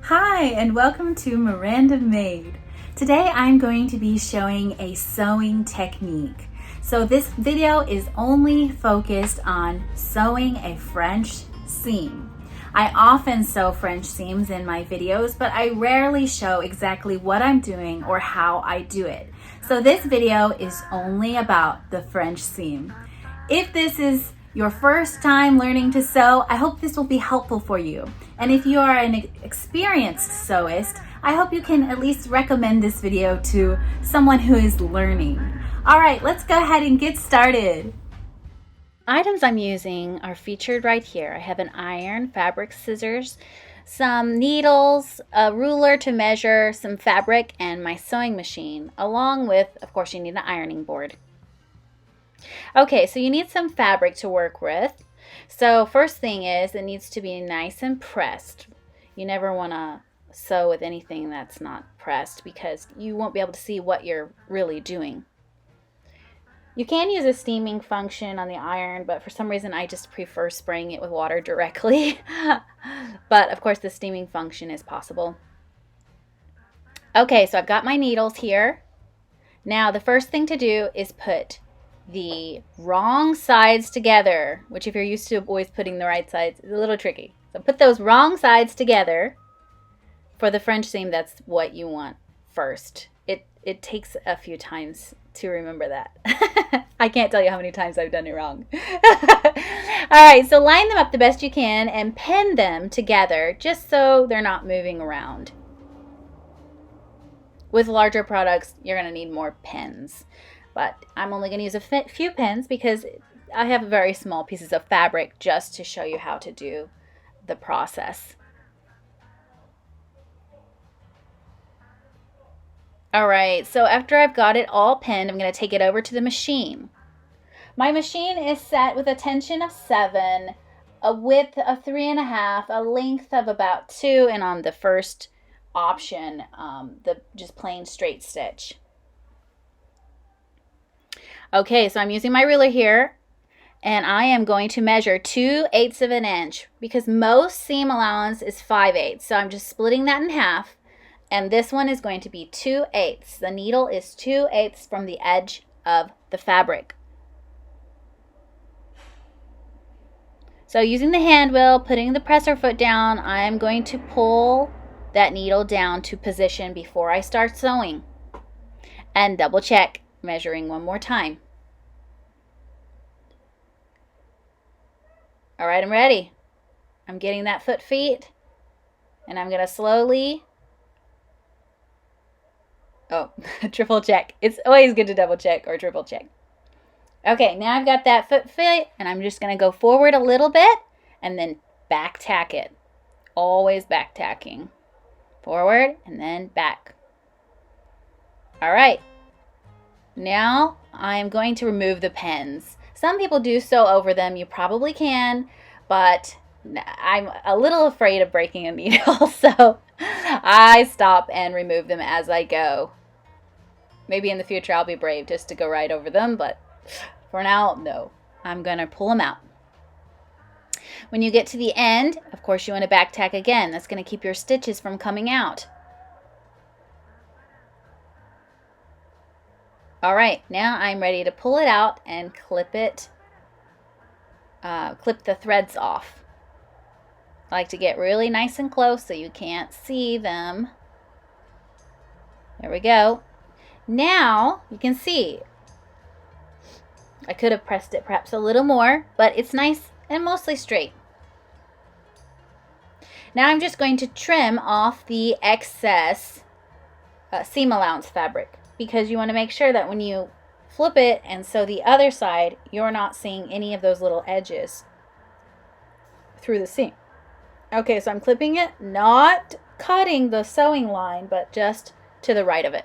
Hi, and welcome to Miranda Made. Today I'm going to be showing a sewing technique. So this video is only focused on sewing a French seam. I often sew French seams in my videos, but I rarely show exactly what I'm doing or how I do it. So this video is only about the French seam. If this is your first time learning to sew, I hope this will be helpful for you. And if you are an experienced sewist, I hope you can at least recommend this video to someone who is learning. All right, let's go ahead and get started. Items I'm using are featured right here. I have an iron, fabric scissors, some needles, a ruler to measure, some fabric, and my sewing machine, along with, of course, you need an ironing board. Okay, so you need some fabric to work with. So first thing is it needs to be nice and pressed. You never want to sew with anything that's not pressed because you won't be able to see what you're really doing. You can use a steaming function on the iron, but for some reason I just prefer spraying it with water directly. But of course the steaming function is possible. Okay, so I've got my needles here. Now the first thing to do is put the wrong sides together, which if you're used to always putting the right sides, is a little tricky. So put those wrong sides together. For the French seam, that's what you want first. It takes a few times to remember that. I can't tell you how many times I've done it wrong. All right, so line them up the best you can and pin them together just so they're not moving around. With larger products, you're going to need more pins. But I'm only going to use a few pins because I have very small pieces of fabric just to show you how to do the process. All right, so after I've got it all pinned, I'm going to take it over to the machine. My machine is set with a tension of 7, a width of 3.5, a length of about 2, and on the first option, the just plain straight stitch. Okay, so I'm using my ruler here, and I am going to measure 2/8 of an inch because most seam allowance is 5/8. So I'm just splitting that in half, and this one is going to be 2/8. The needle is 2/8 from the edge of the fabric. So using the hand wheel, putting the presser foot down, I'm going to pull that needle down to position before I start sewing. And double check, measuring one more time. All right, I'm ready. I'm getting that foot feet, and I'm going to slowly, triple check. It's always good to double check or triple check. Okay, now I've got that foot feet, and I'm just going to go forward a little bit and then back tack it. Always back tacking. Forward and then back. All right. Now I'm going to remove the pins. Some people do sew over them. You probably can, but I'm a little afraid of breaking a needle, so I stop and remove them as I go. Maybe in the future I'll be brave just to go right over them, but for now, no. I'm going to pull them out. When you get to the end, of course, you want to back tack again. That's going to keep your stitches from coming out. All right, now I'm ready to pull it out and clip it, clip the threads off. I like to get really nice and close so you can't see them. There we go. Now you can see. I could have pressed it perhaps a little more, but it's nice and mostly straight. Now I'm just going to trim off the excess seam allowance fabric, because you want to make sure that when you flip it and sew the other side, you're not seeing any of those little edges through the seam. Okay, so I'm clipping it, not cutting the sewing line, but just to the right of it.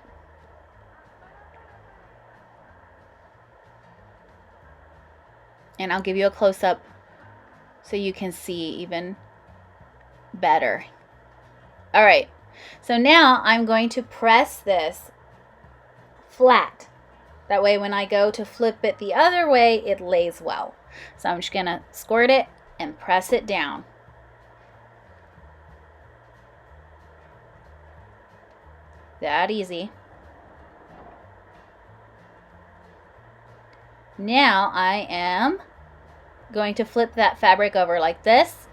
And I'll give you a close-up so you can see even better. All right, so now I'm going to press this flat. That way when I go to flip it the other way, it lays well. So I'm just going to squirt it and press it down. That easy. Now I am going to flip that fabric over like this.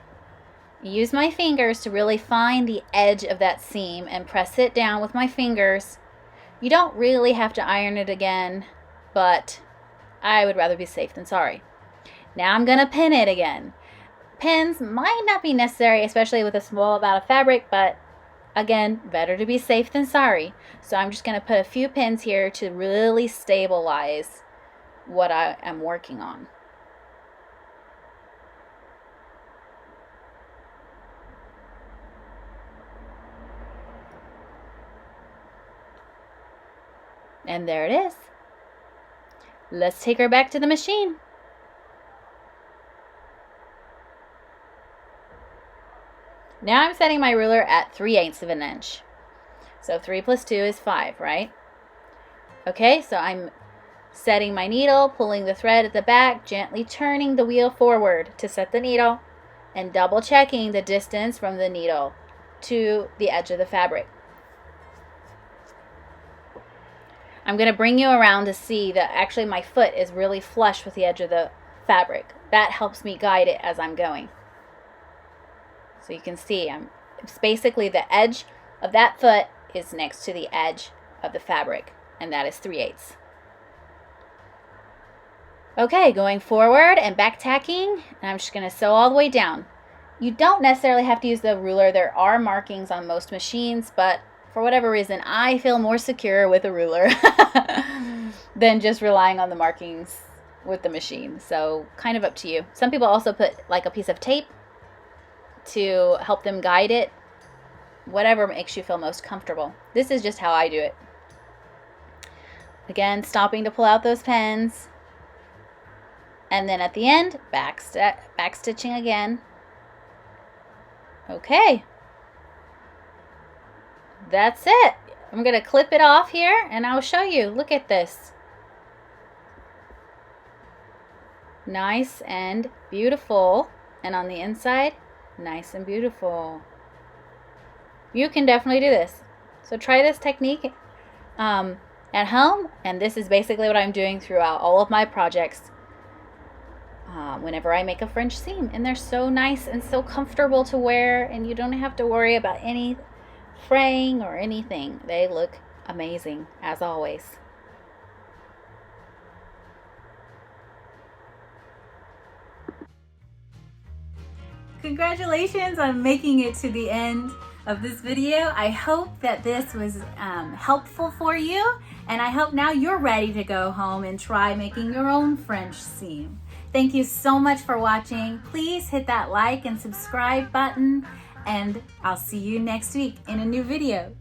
Use my fingers to really find the edge of that seam and press it down with my fingers. You don't really have to iron it again, but I would rather be safe than sorry. Now I'm going to pin it again. Pins might not be necessary, especially with a small amount of fabric, but again, better to be safe than sorry. So I'm just going to put a few pins here to really stabilize what I am working on. And there it is. Let's take her back to the machine. Now I'm setting my ruler at 3/8 of an inch. So 3 plus 2 is 5, right? Okay, so I'm setting my needle, pulling the thread at the back, gently turning the wheel forward to set the needle, and double checking the distance from the needle to the edge of the fabric. I'm going to bring you around to see that actually my foot is really flush with the edge of the fabric. That helps me guide it as I'm going. So you can see it's basically the edge of that foot is next to the edge of the fabric, and that is 3/8. Okay, going forward and back tacking, and I'm just going to sew all the way down. You don't necessarily have to use the ruler. There are markings on most machines, but for whatever reason, I feel more secure with a ruler than just relying on the markings with the machine. So kind of up to you. Some people also put like a piece of tape to help them guide it. Whatever makes you feel most comfortable. This is just how I do it. Again, stopping to pull out those pins. And then at the end, back stitching again. Okay. That's it. I'm going to clip it off here and I'll show you. Look at this. Nice and beautiful. And on the inside, nice and beautiful. You can definitely do this. So try this technique at home, and this is basically what I'm doing throughout all of my projects whenever I make a French seam. And they're so nice and so comfortable to wear, and you don't have to worry about any fraying or anything. They look amazing as always. Congratulations on making it to the end of this video. I hope that this was helpful for you, and I hope now you're ready to go home and try making your own French seam. Thank you so much for watching. Please hit that like and subscribe button, and I'll see you next week in a new video.